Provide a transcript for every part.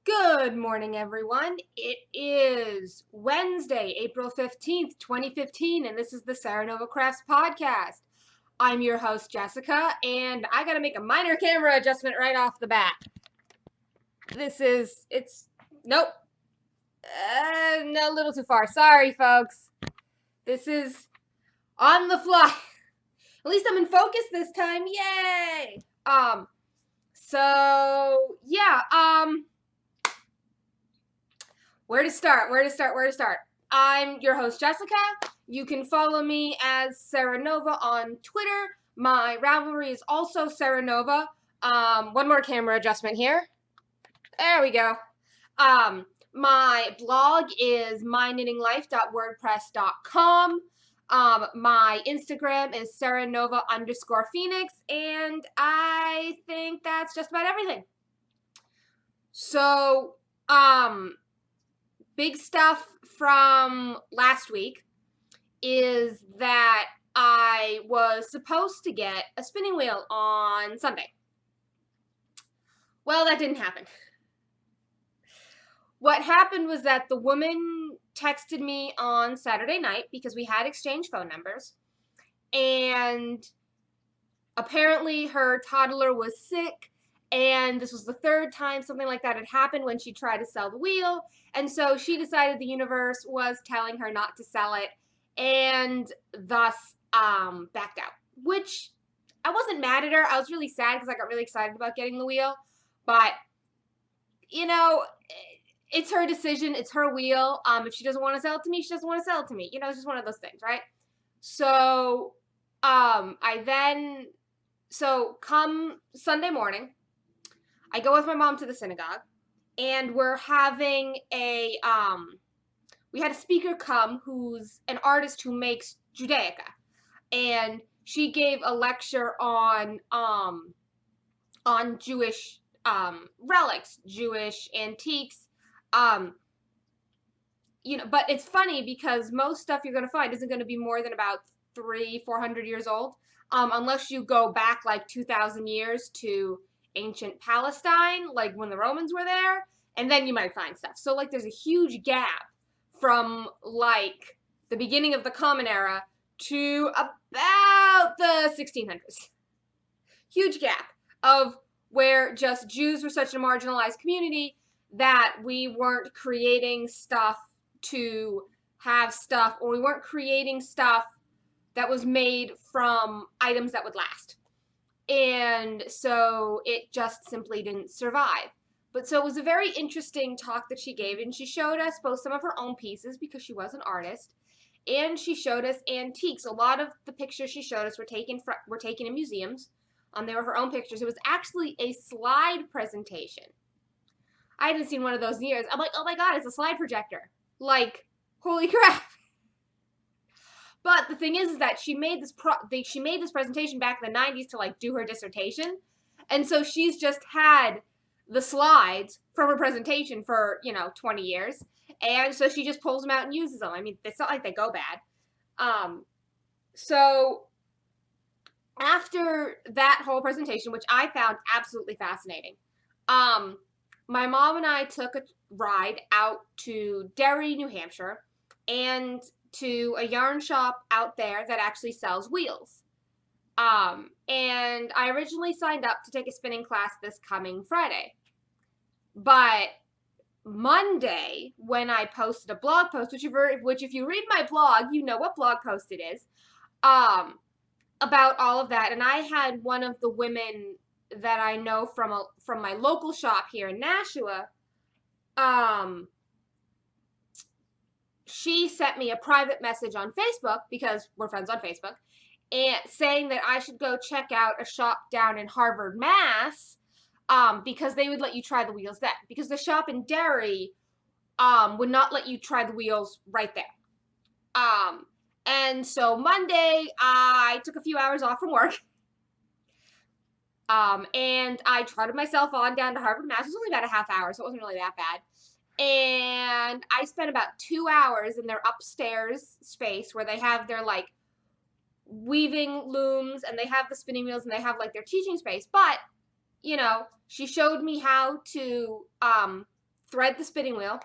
Good morning, everyone. It is Wednesday, April 15th, 2015, and this is the Serenova Crafts Podcast. I'm your host, Jessica, and I gotta make a minor camera adjustment right off the bat. Nope. No, a little too far. Sorry, folks. This is on the fly. At least I'm in focus this time. Yay! Where to start? I'm your host, Jessica. You can follow me as Serenova on Twitter. My Ravelry is also Serenova. One more camera adjustment here. There we go. My blog is myknittinglife.wordpress.com. My Instagram is Serenova_Phoenix, and I think that's just about everything. So, big stuff from last week is that I was supposed to get a spinning wheel on Sunday. Well, that didn't happen. What happened was that the woman texted me on Saturday night because we had exchanged phone numbers, and apparently her toddler was sick, and this was the third time something like that had happened when she tried to sell the wheel, and so she decided the universe was telling her not to sell it, and thus backed out, which I wasn't mad at her. I was really sad because I got really excited about getting the wheel, but, you know, it's her decision. It's her wheel. If she doesn't want to sell it to me, she doesn't want to sell it to me. You know, it's just one of those things, right? So, so come Sunday morning, I go with my mom to the synagogue, and we're having we had a speaker come who's an artist who makes Judaica, and she gave a lecture on Jewish relics, Jewish antiques. But it's funny because most stuff you're going to find isn't going to be more than about 300-400 years old, unless you go back like 2,000 years to ancient Palestine, like when the Romans were there, and then you might find stuff. So like there's a huge gap from like the beginning of the Common Era to about the 1600s. Huge gap of where just Jews were such a marginalized community that we weren't creating stuff to have stuff, or we weren't creating stuff that was made from items that would last. And so it just simply didn't survive. But so it was a very interesting talk that she gave, and she showed us both some of her own pieces because she was an artist, and she showed us antiques. A lot of the pictures she showed us were taken in museums. They were her own pictures. It was actually a slide presentation. I hadn't seen one of those in years. I'm like, oh my God, it's a slide projector. Like, holy crap. But the thing is that she made this presentation back in the 90s to like do her dissertation. And so she's just had the slides from her presentation for, 20 years. And so she just pulls them out and uses them. I mean, it's not like they go bad. So after that whole presentation, which I found absolutely fascinating, my mom and I took a ride out to Derry, New Hampshire, and to a yarn shop out there that actually sells wheels. And I originally signed up to take a spinning class this coming Friday. But Monday, when I posted a blog post, which if you read my blog, you know what blog post it is, about all of that, and I had one of the women that I know from my local shop here in Nashua, she sent me a private message on Facebook, because we're friends on Facebook, and saying that I should go check out a shop down in Harvard, Mass, because they would let you try the wheels then, because the shop in Derry would not let you try the wheels right there. And so Monday, I took a few hours off from work, and I trotted myself on down to Harvard, Mass. It was only about a half hour, so it wasn't really that bad. And I spent about 2 hours in their upstairs space where they have their like weaving looms, and they have the spinning wheels, and they have like their teaching space. But, she showed me how to thread the spinning wheel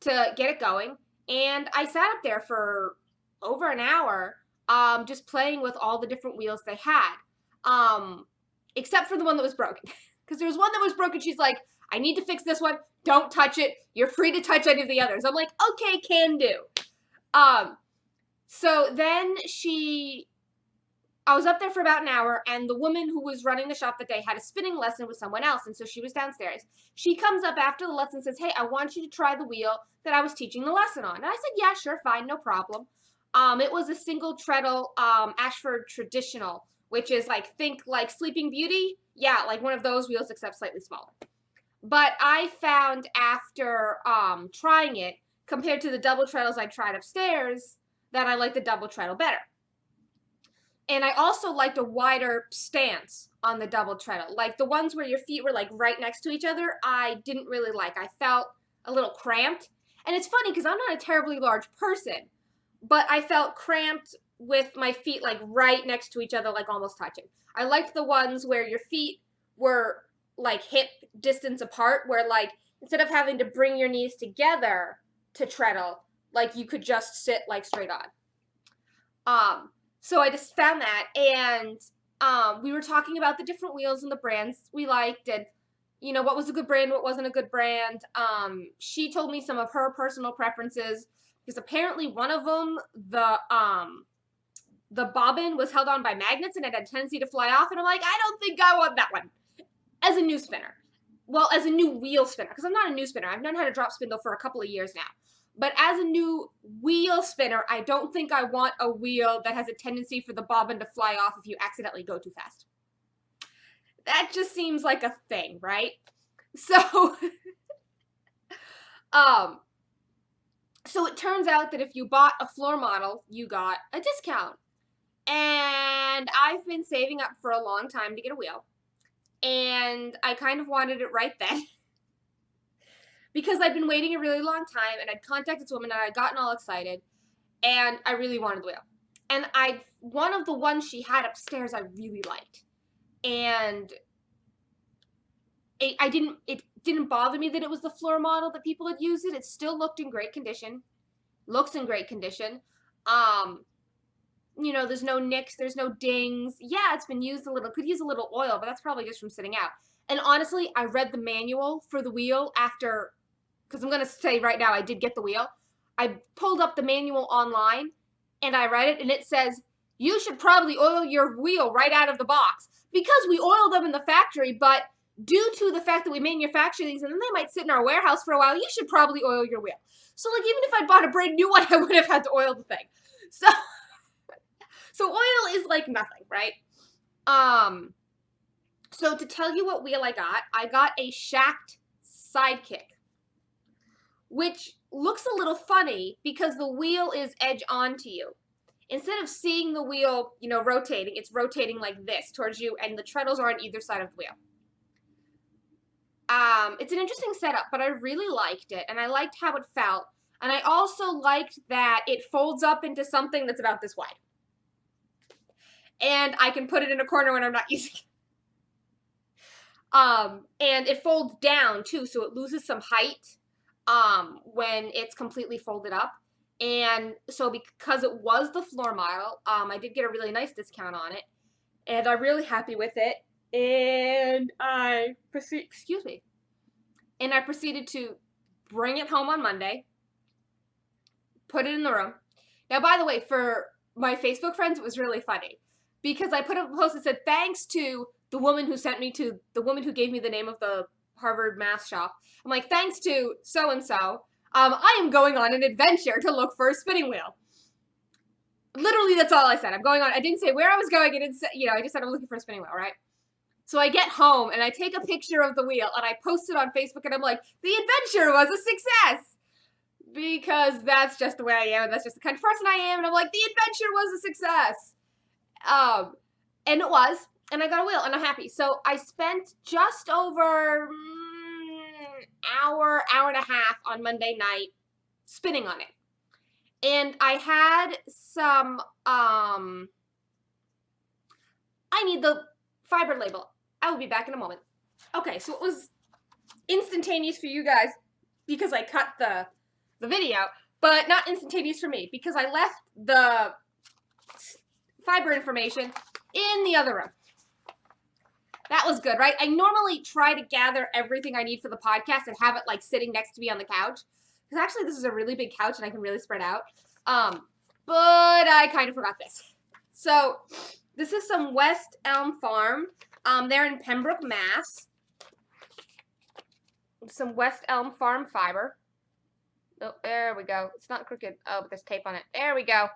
to get it going. And I sat up there for over an hour, just playing with all the different wheels they had, except for the one that was broken. Because there was one that was broken. She's like, I need to fix this one. Don't touch it. You're free to touch any of the others. I'm like, okay, can do. So then I was up there for about an hour, and the woman who was running the shop that day had a spinning lesson with someone else, and so she was downstairs. She comes up after the lesson and says, hey, I want you to try the wheel that I was teaching the lesson on. And I said, yeah, sure, fine, no problem. It was a single treadle Ashford Traditional, which is think like Sleeping Beauty. Yeah, like one of those wheels, except slightly smaller. But I found after trying it, compared to the double treadles I tried upstairs, that I like the double treadle better. And I also liked a wider stance on the double treadle. Like the ones where your feet were right next to each other, I didn't really like. I felt a little cramped. And it's funny because I'm not a terribly large person, but I felt cramped with my feet right next to each other, almost touching. I liked the ones where your feet were hip distance apart, where instead of having to bring your knees together to treadle, you could just sit straight on. So I just found that, and we were talking about the different wheels and the brands we liked, and what was a good brand, what wasn't a good brand. She told me some of her personal preferences, because apparently one of them, the bobbin was held on by magnets and it had a tendency to fly off, and I'm like, I don't think I want that one as a new spinner. Well, as a new wheel spinner, because I'm not a new spinner. I've known how to drop spindle for a couple of years now. But as a new wheel spinner, I don't think I want a wheel that has a tendency for the bobbin to fly off if you accidentally go too fast. That just seems like a thing, right? So, so it turns out that if you bought a floor model, you got a discount. And I've been saving up for a long time to get a wheel. And I kind of wanted it right then. Because I'd been waiting a really long time, and I'd contacted this woman, and I'd gotten all excited, and I really wanted the wheel. And one of the ones she had upstairs I really liked. And it didn't bother me that it was the floor model that people had used it. It still looked in great condition. Looks in great condition. There's no nicks, there's no dings. Yeah, it's been used a little. Could use a little oil, but that's probably just from sitting out. And honestly, I read the manual for the wheel after, because I'm going to say right now I did get the wheel. I pulled up the manual online, and I read it, and it says, you should probably oil your wheel right out of the box. Because we oil them in the factory, but due to the fact that we manufacture these, and then they might sit in our warehouse for a while, you should probably oil your wheel. So, even if I bought a brand new one, I would have had to oil the thing. So oil is nothing, right? So to tell you what wheel I got a shacked sidekick, which looks a little funny because the wheel is edge on to you. Instead of seeing the wheel, rotating, it's rotating like this towards you, and the treadles are on either side of the wheel. It's an interesting setup, but I really liked it, and I liked how it felt. And I also liked that it folds up into something that's about this wide. And I can put it in a corner when I'm not using it. And it folds down too, so it loses some height when it's completely folded up. And so because it was the floor model, I did get a really nice discount on it, and I'm really happy with it. And I proceeded to bring it home on Monday, put it in the room. Now, by the way, for my Facebook friends, it was really funny because I put up a post that said, thanks to the woman who gave me the name of the Harvard math shop. I'm like, thanks to so-and-so, I am going on an adventure to look for a spinning wheel. Literally, that's all I said. I didn't say where I was going. I didn't say, I just said I'm looking for a spinning wheel, right? So I get home and I take a picture of the wheel and I post it on Facebook, and I'm like, the adventure was a success. Because that's just the way I am, and that's just the kind of person I am, and I'm like, the adventure was a success. And it was, and I got a wheel, and I'm happy. So I spent just over hour and a half on Monday night spinning on it. And I had some, I need the fiber label. I will be back in a moment. Okay, so it was instantaneous for you guys. because I cut the video, but not instantaneous for me because I left the fiber information in the other room. That was good, right? I normally try to gather everything I need for the podcast and have it like sitting next to me on the couch. Because actually this is a really big couch and I can really spread out. But I kind of forgot this. So this is some West Elm Farm. They're in Pembroke, Mass. Some West Elm Farm fiber. Oh, there we go. It's not crooked. Oh, but there's tape on it. There we go.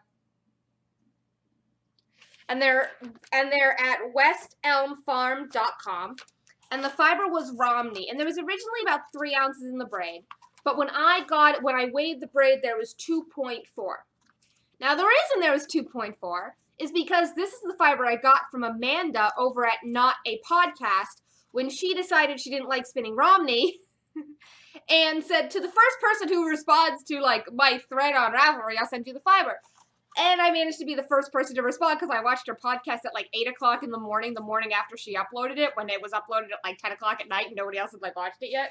And they're at westelmfarm.com. And the fiber was Romney. And there was originally about 3 ounces in the braid. But when I weighed the braid, there was 2.4. Now, the reason there was 2.4 is because this is the fiber I got from Amanda over at Not a Podcast when she decided she didn't like spinning Romney and said to the first person who responds to like my thread on Ravelry, I'll send you the fiber. And I managed to be the first person to respond because I watched her podcast at like 8 o'clock in the morning after she uploaded it, when it was uploaded at like 10 o'clock at night and nobody else had like watched it yet.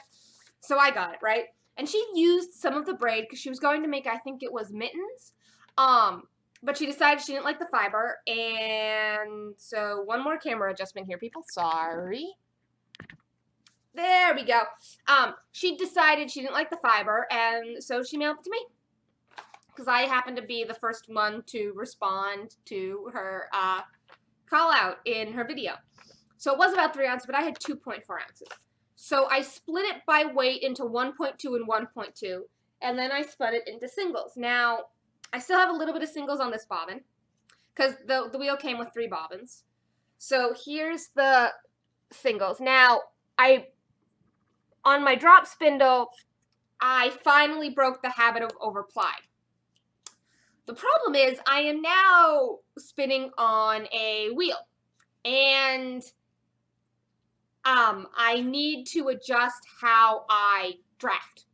So I got it, right? And she used some of the braid because she was going to make, I think it was mittens. But she decided she didn't like the fiber. And so one more camera adjustment here, people. Sorry. There we go. She decided she didn't like the fiber, and so she mailed it to me. Because I happened to be the first one to respond to her call out in her video. So it was about 3 ounces, but I had 2.4 ounces. So I split it by weight into 1.2 and 1.2, and then I spun it into singles. Now, I still have a little bit of singles on this bobbin, because the wheel came with 3 bobbins. So here's the singles. Now, on my drop spindle, I finally broke the habit of overply. The problem is I am now spinning on a wheel, and I need to adjust how I draft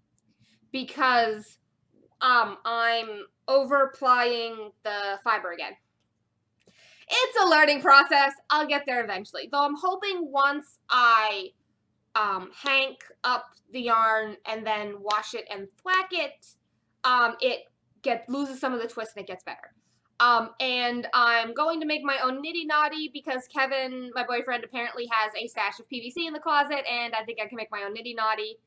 because I'm overplying the fiber again. It's a learning process. I'll get there eventually, though I'm hoping once I hank up the yarn and then wash it and thwack it, it loses some of the twist and it gets better. And I'm going to make my own nitty naughty because Kevin, my boyfriend, apparently has a stash of PVC in the closet, and I think I can make my own nitty naughty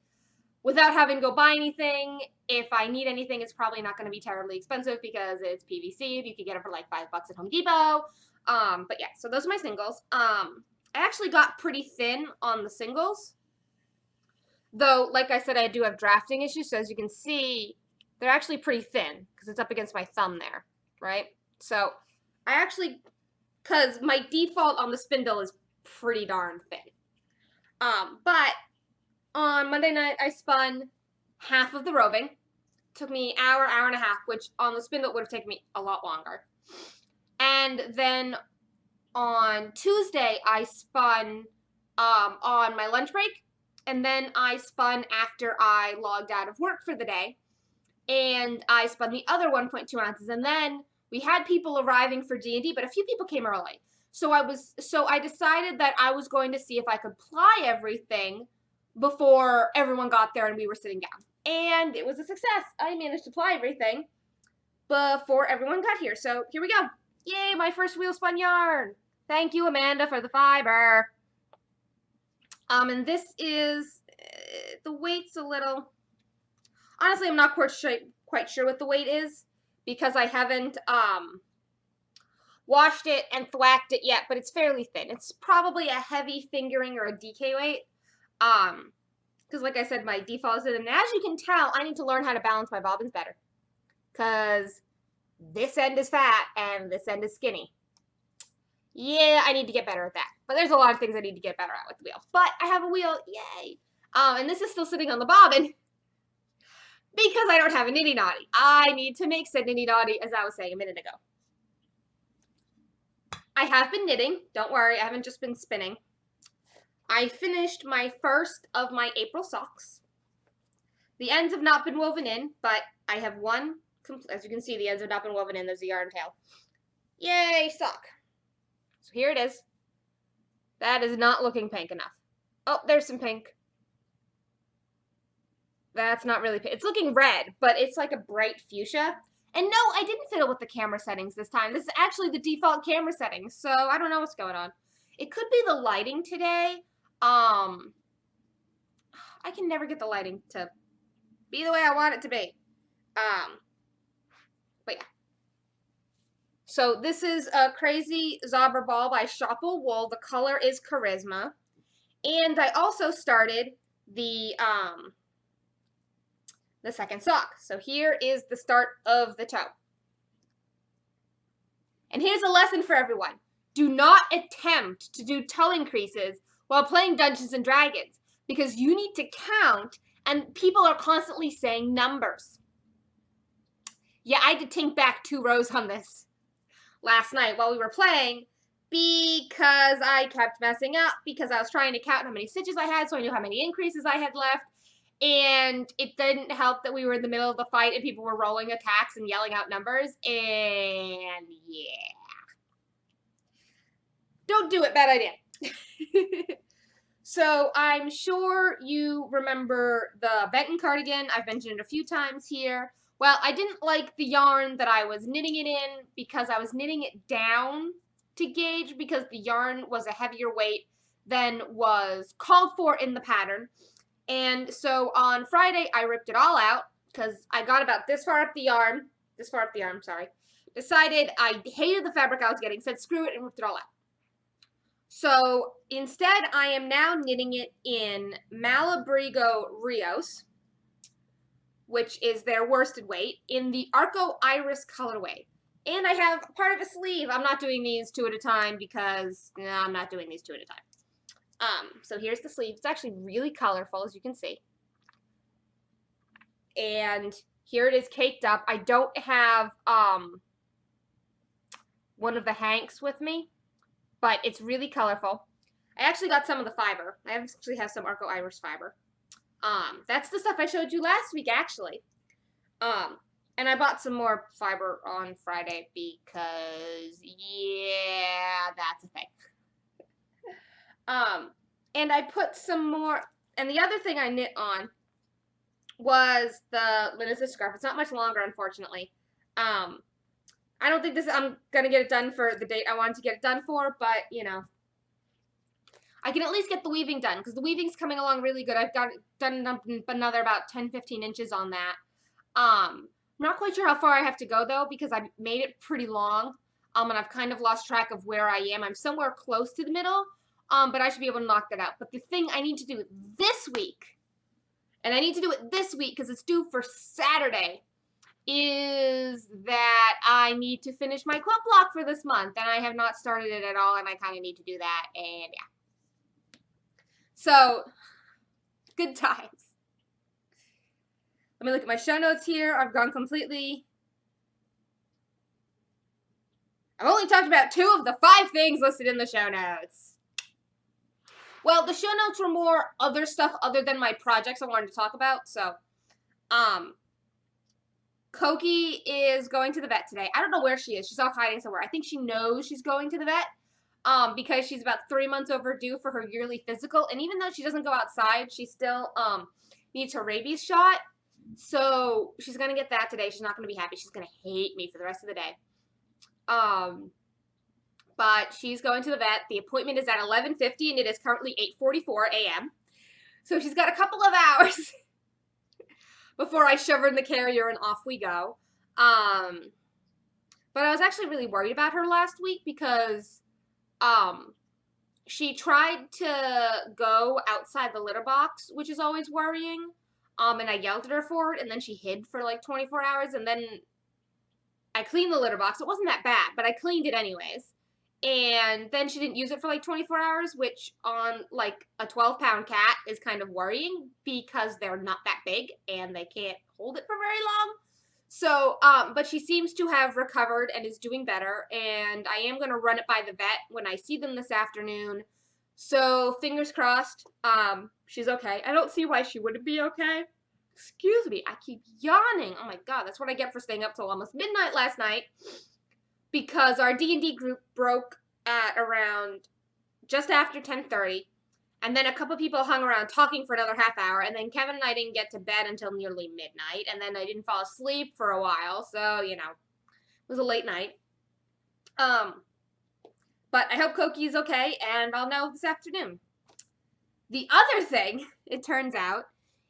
without having to go buy anything. If I need anything, it's probably not going to be terribly expensive because it's PVC. You can get it for like $5 at Home Depot. But yeah, so those are my singles. I actually got pretty thin on the singles, though, like I said, I do have drafting issues. So as you can see, they're actually pretty thin because it's up against my thumb there, right? So I actually, because my default on the spindle is pretty darn thin. But on Monday night, I spun half of the roving. Took me an hour, hour and a half, which on the spindle would have taken me a lot longer. And then on Tuesday, I spun on my lunch break. And then I spun after I logged out of work for the day. And I spun the other 1.2 ounces. And then we had people arriving for D&D, but a few people came early. So I decided that I was going to see if I could ply everything before everyone got there and we were sitting down. And it was a success. I managed to ply everything before everyone got here. So here we go. Yay, my first wheel spun yarn. Thank you, Amanda, for the fiber. And this is, the weight's a little, honestly, I'm not quite sure what the weight is because I haven't washed it and thwacked it yet, but it's fairly thin. It's probably a heavy fingering or a DK weight. Because like I said, my default is in, and as you can tell, I need to learn how to balance my bobbins better. Because this end is fat and this end is skinny. Yeah, I need to get better at that. But there's a lot of things I need to get better at with the wheel. But I have a wheel, yay! And this is still sitting on the bobbin because I don't have a nitty naughty. I need to make said nitty naughty, as I was saying a minute ago. I have been knitting. Don't worry, I haven't just been spinning. I finished my first of my April socks. The ends have not been woven in, but I have one, as you can see, the ends have not been woven in. There's a yarn tail. Yay, sock. So here it is. That is not looking pink enough. Oh, there's some pink. That's not really, it's looking red, but it's like a bright fuchsia. And no, I didn't fiddle with the camera settings this time. This is actually the default camera settings, so I don't know what's going on. It could be the lighting today. I can never get the lighting to be the way I want it to be. But yeah. So this is a Crazy Zobber Ball by Shopple Wool. The color is Charisma. And I also started the second sock. So here is the start of the toe. And here's a lesson for everyone. Do not attempt to do toe increases while playing Dungeons & Dragons, because you need to count, and people are constantly saying numbers. Yeah, I had to tink back 2 rows on this last night while we were playing, because I kept messing up, because I was trying to count how many stitches I had so I knew how many increases I had left, and it didn't help that we were in the middle of the fight and people were rolling attacks and yelling out numbers, and yeah. Don't do it, bad idea. So I'm sure you remember the Benton cardigan. I've mentioned it a few times here. Well, I didn't like the yarn that I was knitting it in because I was knitting it down to gauge because the yarn was a heavier weight than was called for in the pattern. And so on Friday, I ripped it all out because I got about this far up the arm, sorry. Decided I hated the fabric I was getting, said screw it, and ripped it all out. So instead, I am now knitting it in Malabrigo Rios, which is their worsted weight, in the Arco Iris colorway. And I have part of a sleeve. I'm not doing these 2 at a time because I'm not doing these 2 at a time. So here's the sleeve. It's actually really colorful, as you can see. And here it is caked up. I don't have one of the hanks with me, but it's really colorful. I actually got some of the fiber. I actually have some Arco Iris fiber. That's the stuff I showed you last week, actually. And I bought some more fiber on Friday because, yeah, that's a thing. And I put some more, and the other thing I knit on was the Linus scarf. It's not much longer, unfortunately. I don't think I'm going to get it done for the date I wanted to get it done for, but, you know, I can at least get the weaving done, because the weaving's coming along really good. I've got it done another about 10-15 inches on that. I'm not quite sure how far I have to go, though, because I made it pretty long, and I've kind of lost track of where I am. I'm somewhere close to the middle, but I should be able to knock that out. But the thing I need to do this week, and I need to do it this week because it's due for Saturday, is that I need to finish my quilt block for this month, and I have not started it at all, and I kind of need to do that, and yeah. So, good times. Let me look at my show notes here. I've gone completely... I've only talked about 2 of the 5 things listed in the show notes. Well, the show notes were more other stuff other than my projects I wanted to talk about, so, Koki is going to the vet today. I don't know where she is. She's off hiding somewhere. I think she knows she's going to the vet because she's about 3 months overdue for her yearly physical. And even though she doesn't go outside, she still needs her rabies shot. So she's going to get that today. She's not going to be happy. She's going to hate me for the rest of the day. But she's going to the vet. The appointment is at 11:50 and it is currently 8:44 a.m. So she's got a couple of hours before I shove her in the carrier and off we go. But I was actually really worried about her last week because she tried to go outside the litter box, which is always worrying. And I yelled at her for it, and then she hid for like 24 hours, and then I cleaned the litter box. It wasn't that bad, but I cleaned it anyways. And then she didn't use it for like 24 hours, which on like a 12-pound cat is kind of worrying because they're not that big and they can't hold it for very long. So, but she seems to have recovered and is doing better, and I am going to run it by the vet when I see them this afternoon. So, fingers crossed, she's okay. I don't see why she wouldn't be okay. Excuse me, I keep yawning. Oh my god, that's what I get for staying up till almost midnight last night. Because our D&D group broke at around just after 10:30, And then a couple people hung around talking for another half hour, and then Kevin and I didn't get to bed until nearly midnight, and then I didn't fall asleep for a while, so, it was a late night. But I hope Koki's okay, and I'll know this afternoon. The other thing, it turns out,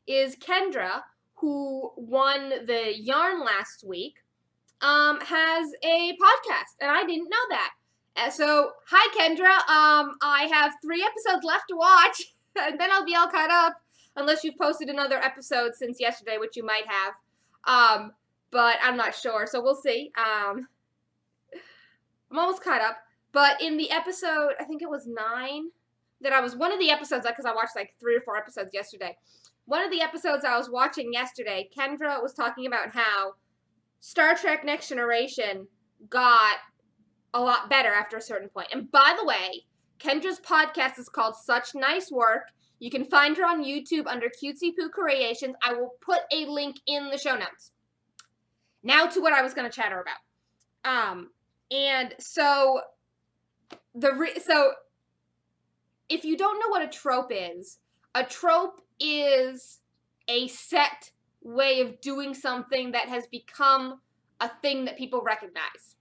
is Kendra, who won the yarn last week, has a podcast, and I didn't know that. So, hi Kendra. I have 3 episodes left to watch, and then I'll be all caught up, unless you've posted another episode since yesterday, which you might have. But I'm not sure, so we'll see. I'm almost caught up. But in the episode, I think it was 9, one of the episodes, because I watched like 3 or 4 episodes yesterday. One of the episodes I was watching yesterday, Kendra was talking about how Star Trek Next Generation got a lot better after a certain point. And by the way, Kendra's podcast is called Such Nice Work. You can find her on YouTube under Cutesy Poo Creations. I will put a link in the show notes. Now to what I was going to chatter about. And so if you don't know what a trope is a set way of doing something that has become a thing that people recognize.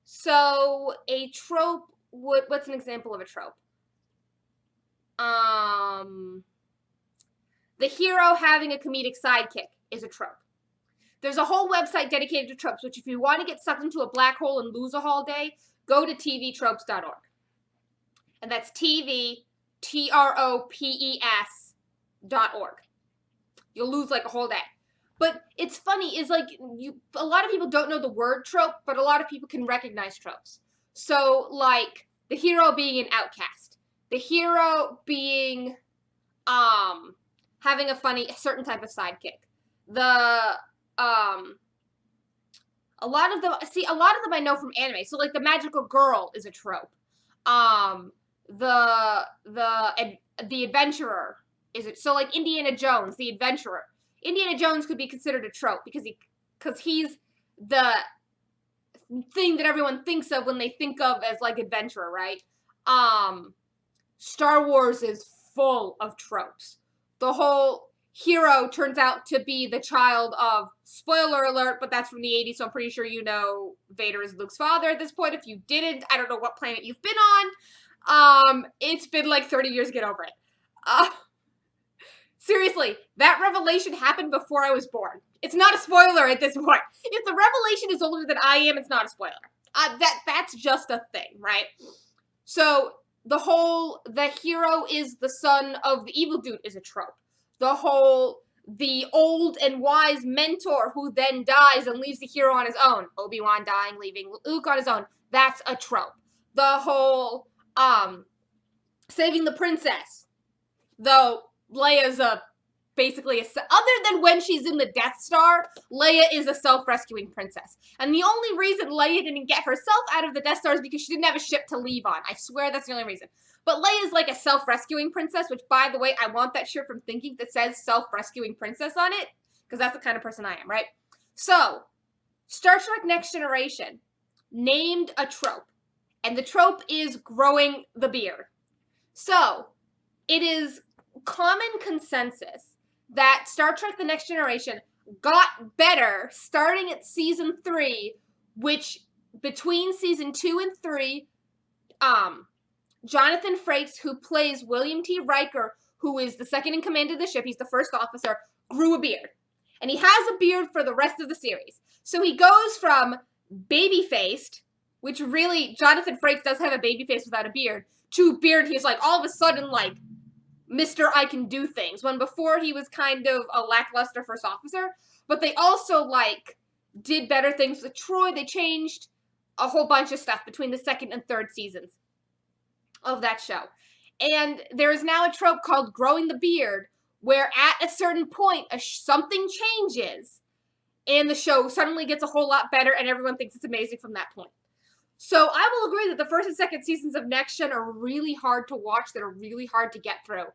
So a trope what's an example of a trope? The hero having a comedic sidekick is a trope. There's a whole website dedicated to tropes, which if you want to get sucked into a black hole and lose a whole day, go to tvtropes.org. And that's tvtropes.org. You'll lose like a whole day. But it's funny, is like a lot of people don't know the word trope, but a lot of people can recognize tropes. So like the hero being an outcast, the hero being having a certain type of sidekick. A lot of them I know from anime. So like the magical girl is a trope. The adventurer is it. So like Indiana Jones, the adventurer. Indiana Jones could be considered a trope because he's the thing that everyone thinks of when they think of as like adventurer, right? Star Wars is full of tropes. The whole hero turns out to be the child of, spoiler alert, but that's from the 80s, so I'm pretty sure you know Vader is Luke's father at this point. If you didn't, I don't know what planet you've been on. It's been like 30 years, get over it. Seriously, that revelation happened before I was born. It's not a spoiler at this point. If the revelation is older than I am, it's not a spoiler. That's just a thing, right? So the hero is the son of the evil dude is a trope. The old and wise mentor who then dies and leaves the hero on his own. Obi-Wan dying, leaving Luke on his own. That's a trope. The whole, saving the princess. Though Leia's basically other than when she's in the Death Star, Leia is a self-rescuing princess. And the only reason Leia didn't get herself out of the Death Star is because she didn't have a ship to leave on. I swear that's the only reason. But Leia's like a self-rescuing princess, which, by the way, I want that shirt from Thinking that says self-rescuing princess on it, because that's the kind of person I am, right? So, Star Trek Next Generation named a trope, and the trope is growing the beard. So, it is common consensus that Star Trek The Next Generation got better starting at season 3, which between season 2 and 3, Jonathan Frakes, who plays William T. Riker, who is the second in command of the ship, he's the first officer, grew a beard. And he has a beard for the rest of the series. So he goes from baby-faced, which really, Jonathan Frakes does have a baby face without a beard, to beard. He's like, all of a sudden, like, Mr. I can do things. When before he was kind of a lackluster first officer. But they also, like, did better things with Troy. They changed a whole bunch of stuff between the second and third seasons of that show. And there is now a trope called growing the beard, where at a certain point, something changes, and the show suddenly gets a whole lot better, and everyone thinks it's amazing from that point. So I will agree that the first and second seasons of Next Gen are really hard to watch, that are really hard to get through.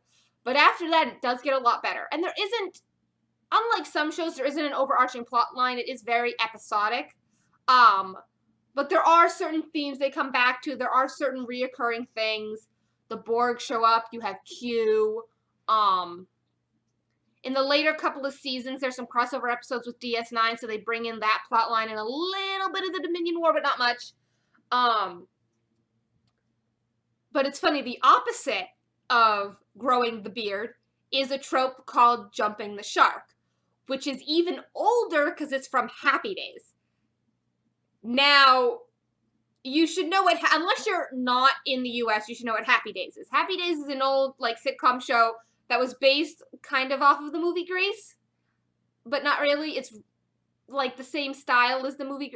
But after that, it does get a lot better. And there isn't, unlike some shows, there isn't an overarching plot line. It is very episodic. But there are certain themes they come back to. There are certain reoccurring things. the Borg show up. You have Q. In the later couple of seasons, there's some crossover episodes with DS9, so they bring in that plot line and a little bit of the Dominion War, but not much. But it's funny, the opposite of growing the beard is a trope called jumping the shark, which is even older because it's from Happy Days. Now, you should know what, unless you're not in the US, you should know what Happy Days is. Happy Days is an old, like, sitcom show that was based kind of off of the movie Grease, but not really. It's like the same style as the movie.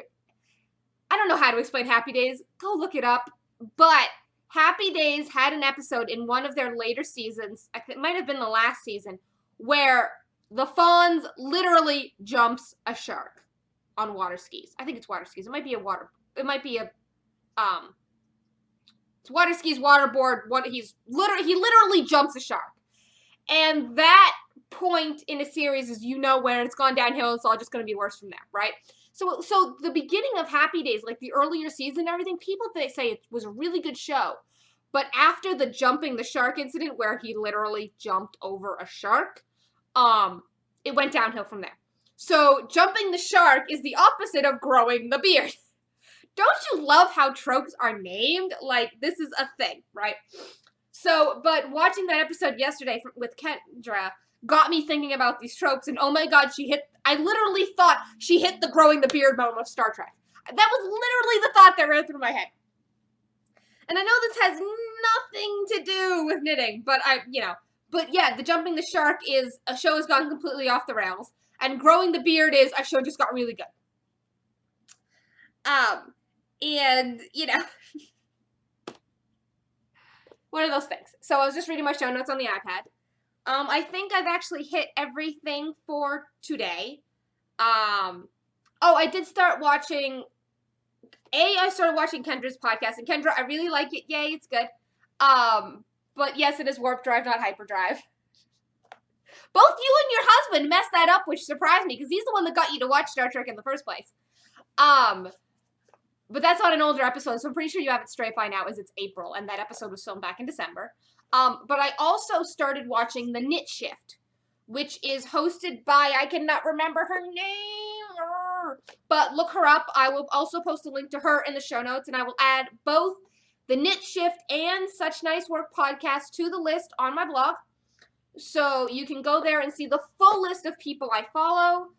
I don't know how to explain Happy Days. Go look it up. But Happy Days had an episode in one of their later seasons, it might have been the last season, where the Fonz literally jumps a shark on water skis. I think it's water skis. It might be a it's water skis, waterboard. He literally jumps a shark. And that point in a series is, when it's gone downhill, it's all just going to be worse from there, right? So the beginning of Happy Days, like the earlier season and everything, people say it was a really good show. But after the jumping the shark incident, where he literally jumped over a shark, it went downhill from there. So jumping the shark is the opposite of growing the beard. Don't you love how tropes are named? Like, this is a thing, right? So, but watching that episode yesterday with Kendra got me thinking about these tropes, and oh my god, I literally thought she hit the growing the beard moment of Star Trek. That was literally the thought that ran through my head. And I know this has nothing to do with knitting, but but yeah, the jumping the shark is a show has gone completely off the rails, and growing the beard is a show just got really good. And, one of those things. So I was just reading my show notes on the iPad. I think I've actually hit everything for today. I did start watching, I started watching Kendra's podcast, and Kendra, I really like it. Yay, it's good. But yes, it is Warp Drive, not Hyperdrive. Both you and your husband messed that up, which surprised me, because he's the one that got you to watch Star Trek in the first place. But that's on an older episode, so I'm pretty sure you have it straight by now, as it's April, and that episode was filmed back in December. But I also started watching The Knit Shift, which is hosted by, I cannot remember her name, but look her up. I will also post a link to her in the show notes, and I will add both The Knit Shift and Such Nice Work podcast to the list on my blog. So you can go there and see the full list of people I follow,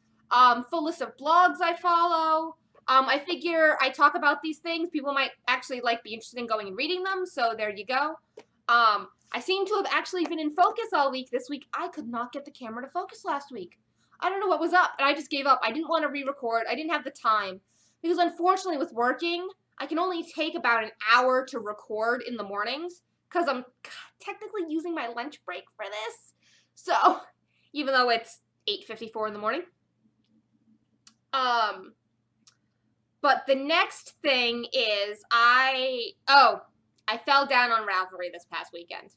full list of blogs I follow. I figure I talk about these things. People might actually be interested in going and reading them. So there you go. I seem to have actually been in focus all week this week. I could not get the camera to focus last week. I don't know what was up, and I just gave up. I didn't want to re-record. I didn't have the time. Because unfortunately with working, I can only take about an hour to record in the mornings because I'm technically using my lunch break for this. So, even though it's 8:54 in the morning. But the next thing is I fell down on Ravelry this past weekend.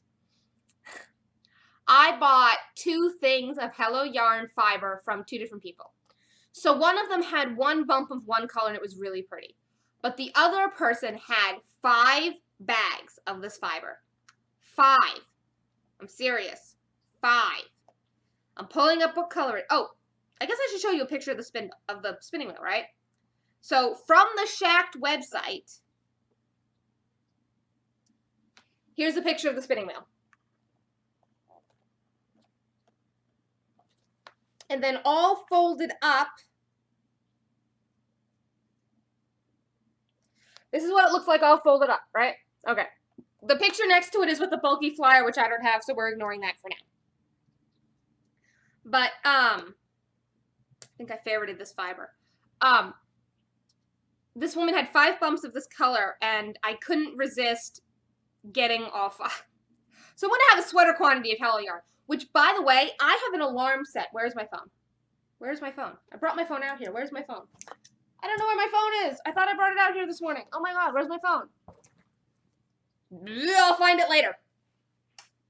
I bought 2 things of Hello Yarn fiber from 2 different people. So one of them had one bump of one color and it was really pretty. But the other person had 5 bags of this fiber. 5. I'm serious. 5. I'm pulling up what color it. Oh, I guess I should show you a picture of the spinning wheel, right? So from the Shacked website, here's a picture of the spinning wheel. And then all folded up, this is what it looks like all folded up, right? Okay. The picture next to it is with the bulky flyer, which I don't have, so we're ignoring that for now. But, I think I favorited this fiber. This woman had 5 bumps of this color, and I couldn't resist getting all 5. So I'm going to have a sweater quantity of Hello Yarn, which, by the way, I have an alarm set. Where's my phone? Where's my phone? I brought my phone out here. Where's my phone? I don't know where my phone is. I thought I brought it out here this morning. Oh my god, where's my phone? I'll find it later.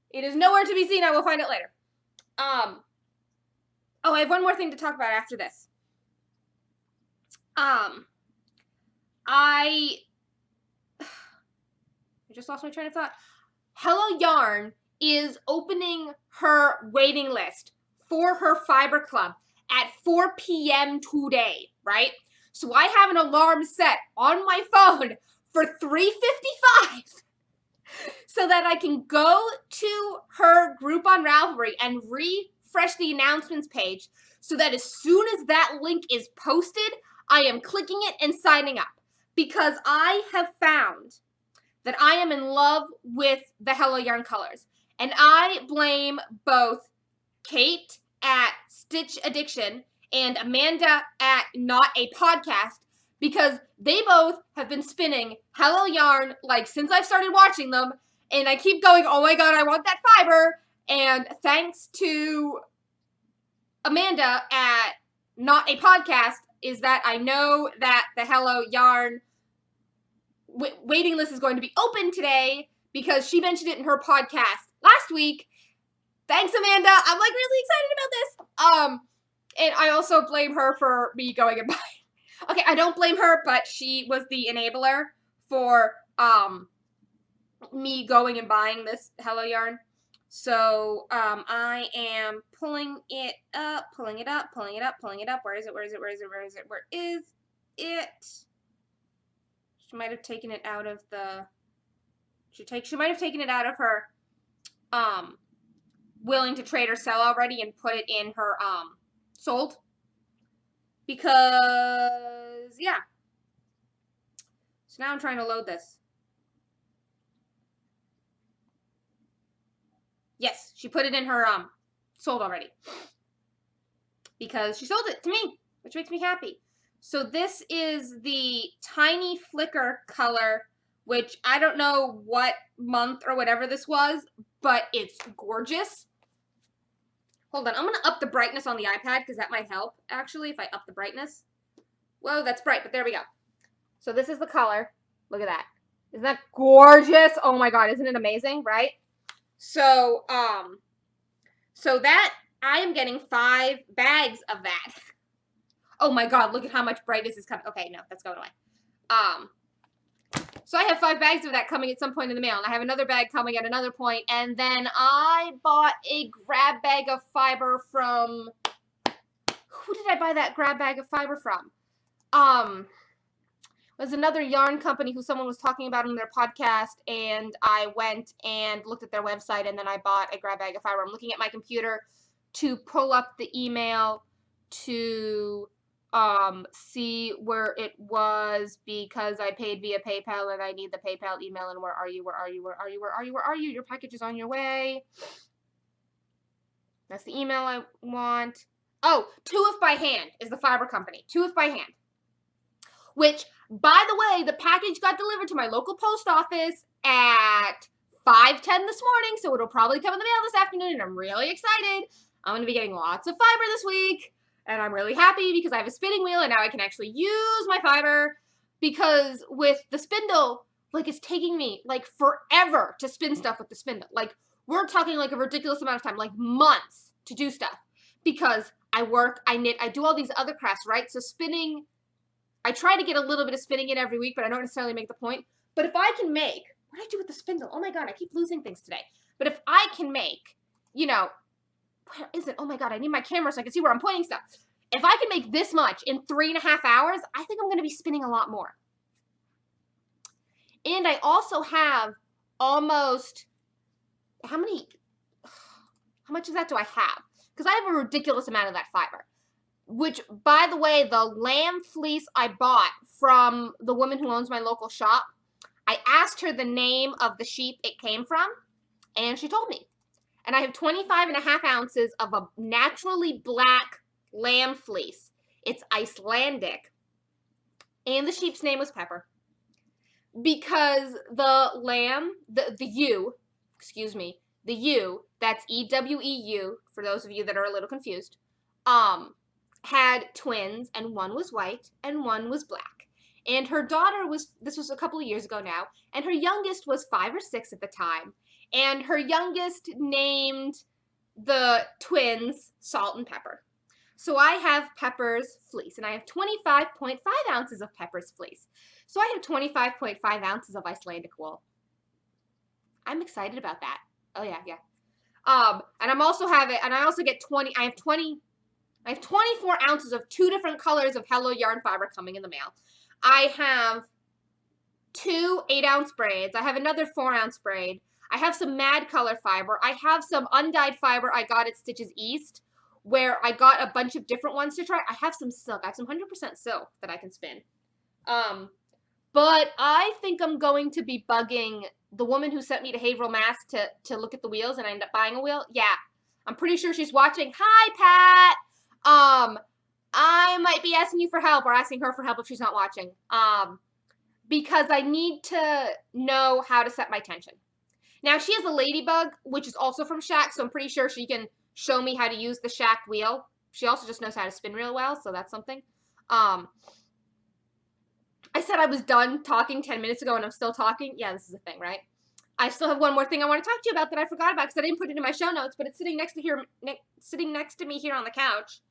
It is nowhere to be seen. I will find it later. I have one more thing to talk about after this. I just lost my train of thought. Hello Yarn is opening her waiting list for her fiber club at 4 p.m. today, right? So I have an alarm set on my phone for 3:55 so that I can go to her group on Ravelry and refresh the announcements page so that as soon as that link is posted, I am clicking it and signing up, because I have found that I am in love with the Hello Yarn colors. And I blame both Kate at Stitch Addiction and Amanda at Not a Podcast, because they both have been spinning Hello Yarn like since I've started watching them, and I keep going, oh my god, I want that fiber. And thanks to Amanda at Not a Podcast is that I know that the Hello Yarn waiting list is going to be open today because she mentioned it in her podcast last week. Thanks, Amanda. I'm like really excited about this. And I also blame her for me going and buying. Okay, I don't blame her, but she was the enabler for me going and buying this Hello Yarn. So I am pulling it up. Where is it? Where is it? She might have taken it out of the. She might have taken it out of her willing to trade or sell already and put it in her sold. Because yeah. So now I'm trying to load this. Yes, she put it in her sold already. Because she sold it to me, which makes me happy. So this is the Tiny Flicker color, which I don't know what month or whatever this was, but it's gorgeous. Hold on, I'm going to up the brightness on the iPad because that might help, actually, if I up the brightness. Whoa, that's bright, but there we go. So this is the color. Look at that. Isn't that gorgeous? Oh my god, isn't it amazing, right? So, so that, I am getting 5 bags of that. Oh my god, look at how much brightness is coming. Okay, no, that's going away. So I have 5 bags of that coming at some point in the mail, and I have another bag coming at another point, and then I bought a grab bag of fiber from, who did I buy that grab bag of fiber from? It was another yarn company who someone was talking about on their podcast, and I went and looked at their website, and then I bought a grab bag of fiber. I'm looking at my computer to pull up the email to see where it was, because I paid via PayPal and I need the PayPal email. And where are you? Your package is on your way. That's the email I want. Oh, Two If by Hand is the fiber company. Two If by Hand. Which, by the way, the package got delivered to my local post office at 5:10 this morning, so it'll probably come in the mail this afternoon, and I'm really excited. I'm going to be getting lots of fiber this week. And I'm really happy because I have a spinning wheel and now I can actually use my fiber, because with the spindle, like, it's taking me like forever to spin stuff with the spindle. Like, we're talking like a ridiculous amount of time, like months to do stuff, because I work, I knit, I do all these other crafts, right? So spinning, I try to get a little bit of spinning in every week, but I don't necessarily make the point. But if I can make, what do I do with the spindle? Oh my god, I keep losing things today. But if I can make, you know, where is it? Oh my god, I need my camera so I can see where I'm pointing stuff. If I can make this much in 3.5 hours, I think I'm going to be spinning a lot more. And I also have almost, how much of that do I have? Because I have a ridiculous amount of that fiber. Which, by the way, the lamb fleece I bought from the woman who owns my local shop, I asked her the name of the sheep it came from, and she told me. And I have 25.5 ounces of a naturally black lamb fleece. It's Icelandic. And the sheep's name was Pepper. Because the lamb, the ewe, that's E-W-E-U, for those of you that are a little confused, had twins, and one was white and one was black. And her daughter was, this was a couple of years ago now, and her youngest was 5 or 6 at the time. And her youngest named the twins Salt and Pepper. So I have Pepper's fleece, and I have 25.5 ounces of Pepper's fleece. So I have 25.5 ounces of Icelandic wool. I'm excited about that. Oh yeah, yeah. And I also get 20, I have 24 ounces of 2 different colors of Hello yarn fiber coming in the mail. I have 2 8-ounce braids. I have another 4-ounce braid. I have some Mad Color fiber. I have some undyed fiber I got at Stitches East, where I got a bunch of different ones to try. I have some silk. I have some 100% silk that I can spin. But I think I'm going to be bugging the woman who sent me to Haverhill, Mass to look at the wheels, and I ended up buying a wheel. Yeah, I'm pretty sure she's watching. Hi, Pat. I might be asking you for help or asking her for help if she's not watching. Because I need to know how to set my tension. Now, she has a Ladybug, which is also from Shack, so I'm pretty sure she can show me how to use the Shack wheel. She also just knows how to spin real well, so that's something. I said I was done talking 10 minutes ago and I'm still talking. Yeah, this is a thing, right? I still have one more thing I want to talk to you about that I forgot about because I didn't put it in my show notes, but it's sitting next to me here on the couch.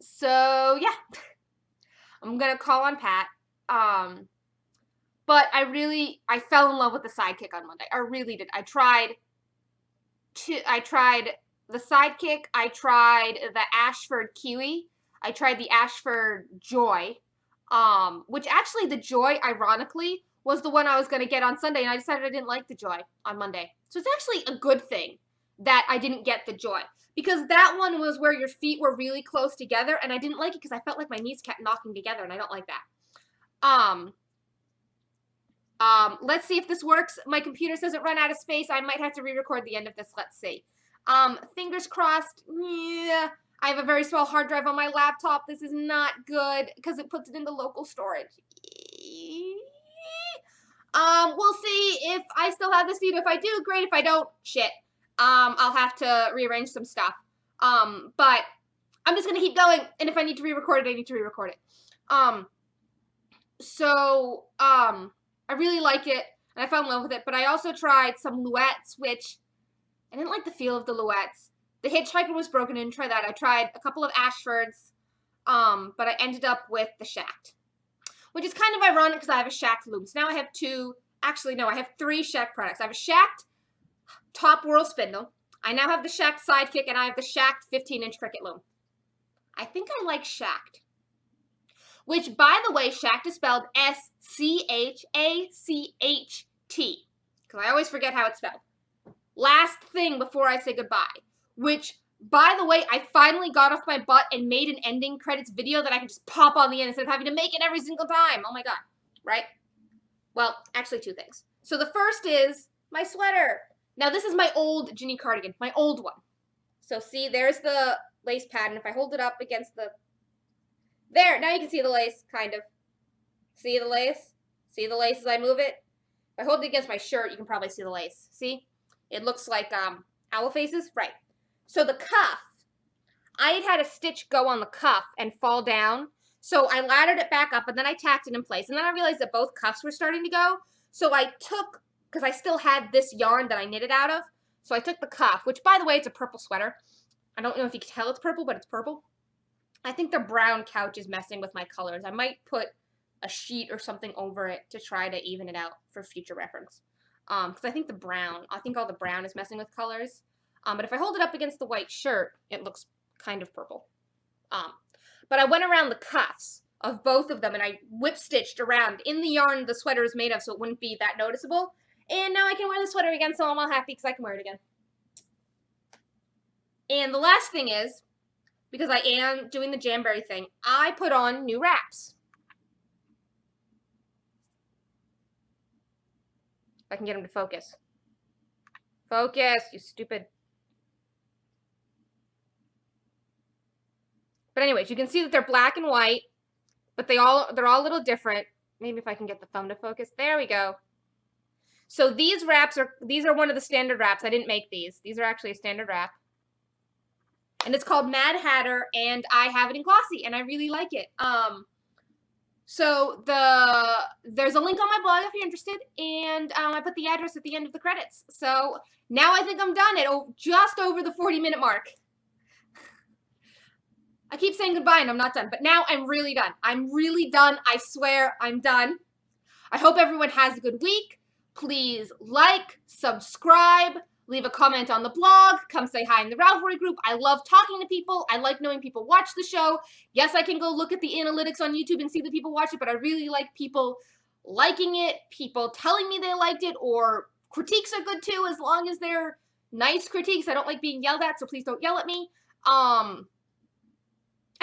So yeah, I'm gonna call on Pat. But I fell in love with the Sidekick on Monday. I really did. I tried the Sidekick. I tried the Ashford Kiwi. I tried the Ashford Joy, which actually the Joy, ironically, was the one I was going to get on Sunday, and I decided I didn't like the Joy on Monday. So it's actually a good thing that I didn't get the Joy, because that one was where your feet were really close together, and I didn't like it because I felt like my knees kept knocking together, and I don't like that. Let's see if this works. My computer says it ran out of space. I might have to re-record the end of this. Let's see. Fingers crossed. Yeah. I have a very small hard drive on my laptop. This is not good because it puts it into local storage. We'll see if I still have this video. If I do, great. If I don't, shit. I'll have to rearrange some stuff. But I'm just gonna keep going, and if I need to re-record it, I need to re-record it. I really like it, and I fell in love with it, but I also tried some Luettes, which I didn't like the feel of the Luettes. The Hitchhiker was broken. I didn't try that. I tried a couple of Ashfords, but I ended up with the Shacked, which is kind of ironic because I have a Shacked loom. So now I have I have 3 Shacked products. I have a Shacked Top Whirl Spindle. I now have the Shacked Sidekick, and I have the Shacked 15-inch Cricut loom. I think I like Shacked. Which, by the way, Shacked is spelled S-C-H-A-C-H-T. Because I always forget how it's spelled. Last thing before I say goodbye. Which, by the way, I finally got off my butt and made an ending credits video that I can just pop on the end instead of having to make it every single time. Oh my god. Right? Well, actually 2 things. So the first is my sweater. Now, this is my old Ginny cardigan. My old one. So see, there's the lace pattern. If I hold it up against the... There, now you can see the lace, kind of. See the lace? See the lace as I move it? If I hold it against my shirt, you can probably see the lace. See? It looks like owl faces. Right. So the cuff, I had a stitch go on the cuff and fall down. So I laddered it back up, and then I tacked it in place. And then I realized that both cuffs were starting to go. So I took, because I still had this yarn that I knitted out of, so I took the cuff, which, by the way, it's a purple sweater. I don't know if you can tell it's purple, but it's purple. I think the brown couch is messing with my colors. I might put a sheet or something over it to try to even it out for future reference. Because I think all the brown is messing with colors. But if I hold it up against the white shirt, it looks kind of purple. But I went around the cuffs of both of them, and I whip-stitched around in the yarn the sweater is made of so it wouldn't be that noticeable. And now I can wear the sweater again, so I'm all happy because I can wear it again. And the last thing is, because I am doing the Jamberry thing, I put on new wraps. If I can get them to focus. Focus, you stupid. But anyways, you can see that they're black and white, but they're all a little different. Maybe if I can get the thumb to focus. There we go. So these are one of the standard wraps. I didn't make these. These are actually a standard wrap. And it's called Mad Hatter, and I have it in glossy, and I really like it. So there's a link on my blog if you're interested, and I put the address at the end of the credits. So now I think I'm done at just over the 40-minute mark. I keep saying goodbye and I'm not done, but now I'm really done. I'm really done. I swear I'm done. I hope everyone has a good week. Please like, subscribe, leave a comment on the blog, come say hi in the Ravelry group. I love talking to people. I like knowing people watch the show. Yes, I can go look at the analytics on YouTube and see that people watch it, but I really like people liking it, people telling me they liked it, or critiques are good too, as long as they're nice critiques. I don't like being yelled at, so please don't yell at me. I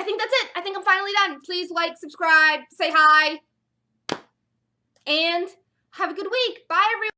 think that's it. I think I'm finally done. Please like, subscribe, say hi, and have a good week. Bye, everyone.